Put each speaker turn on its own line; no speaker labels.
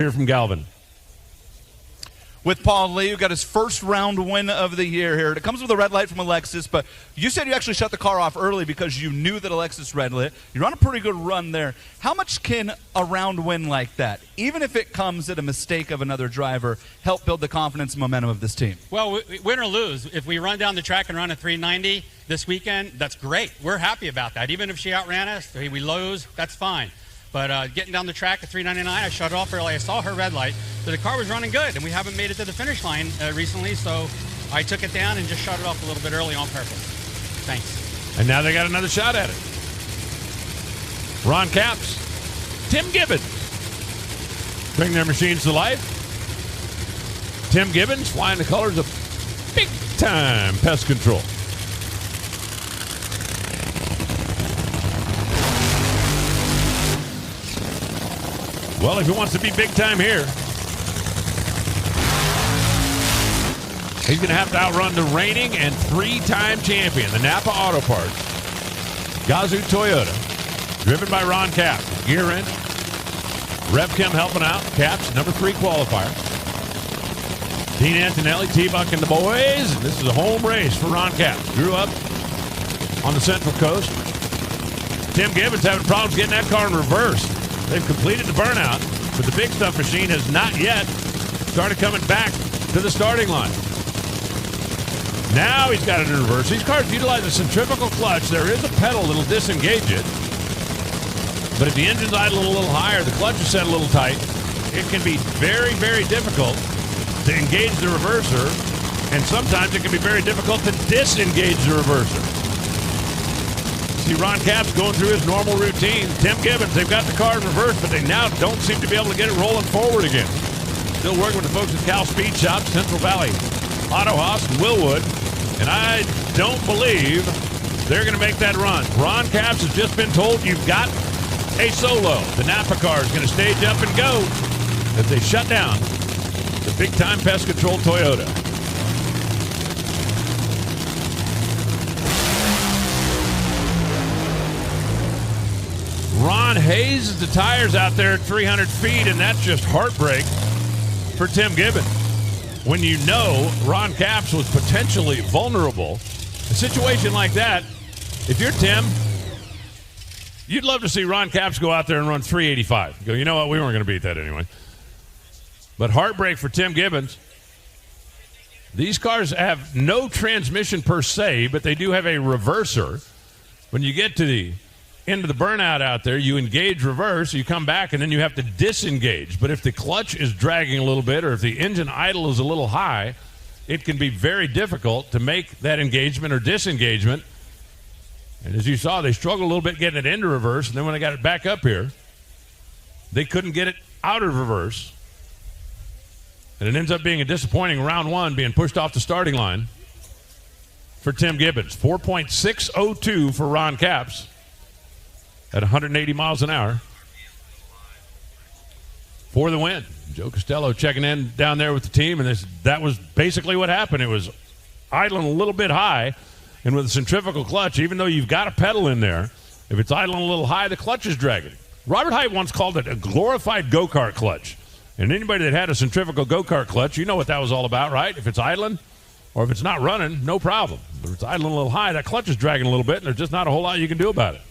Here from Galvin.
With Paul Lee, who got his first round win of the year here. It comes with a red light from Alexis, but you said you actually shut the car off early because you knew that Alexis red lit. You're on a pretty good run there. How much can a round win like that, even if it comes at a mistake of another driver, help build the confidence and momentum of this team?
Well, win or lose, if we run down the track and run a 390 this weekend, that's great. We're happy about that. Even if she outran us, we lose, that's fine. But getting down the track at 399, I shut it off early. I saw her red light, so the car was running good, and we haven't made it to the finish line recently, so I took it down and just shut it off a little bit early on purpose. Thanks.
And now they got another shot at it. Ron Capps, Tim Gibbons bring their machines to life. Tim Gibbons flying the colors of big-time pest control. Well, if he wants to be big time here, he's going to have to outrun the reigning and three-time champion, the Napa Auto Parts, Gazoo Toyota, driven by Ron Capps. Gear in, RevChem helping out. Capps, number 3 qualifier. Dean Antonelli, T-Buck and the boys. This is a home race for Ron Capps. Grew up on the Central Coast. Tim Gibbons having problems getting that car in reverse. They've completed the burnout, but the big stuff machine has not yet started coming back to the starting line. Now he's got it in reverse. These cars utilize a centrifugal clutch. There is a pedal that'll disengage it, but if the engine's idling a little higher, the clutch is set a little tight, it can be very, very difficult to engage the reverser, and sometimes it can be very difficult to disengage the reverser. See Ron Capps going through his normal routine. Tim Gibbons, they've got the car in reverse, but they now don't seem to be able to get it rolling forward again. Still working with the folks at Cal Speed Shop, Central Valley Auto Haas, and Willwood, and I don't believe they're going to make that run. Ron Capps has just been told you've got a solo. The Napa car is going to stage up and go as they shut down the big-time pest control Toyota. Ron hazes the tires out there at 300 feet, and that's just heartbreak for Tim Gibbons. When you know Ron Capps was potentially vulnerable, a situation like that, if you're Tim, you'd love to see Ron Capps go out there and run 385. You go, you know what, we weren't going to beat that anyway. But heartbreak for Tim Gibbons. These cars have no transmission per se, but they do have a reverser. When you get to the into the burnout out there, you engage reverse, you come back, and then you have to disengage. But if the clutch is dragging a little bit or if the engine idle is a little high, it can be very difficult to make that engagement or disengagement. And as you saw, they struggled a little bit getting it into reverse, and then when they got it back up here, they couldn't get it out of reverse. And it ends up being a disappointing round one, being pushed off the starting line for Tim Gibbons. 4.602 for Ron Capps at 180 miles an hour for the win. Joe Costello checking in down there with the team, and that was basically what happened. It was idling a little bit high, and with a centrifugal clutch, even though you've got a pedal in there, if it's idling a little high, the clutch is dragging. Robert Height once called it a glorified go-kart clutch. And anybody that had a centrifugal go-kart clutch, you know what that was all about, right? If it's idling or if it's not running, no problem. But if it's idling a little high, that clutch is dragging a little bit, and there's just not a whole lot you can do about it.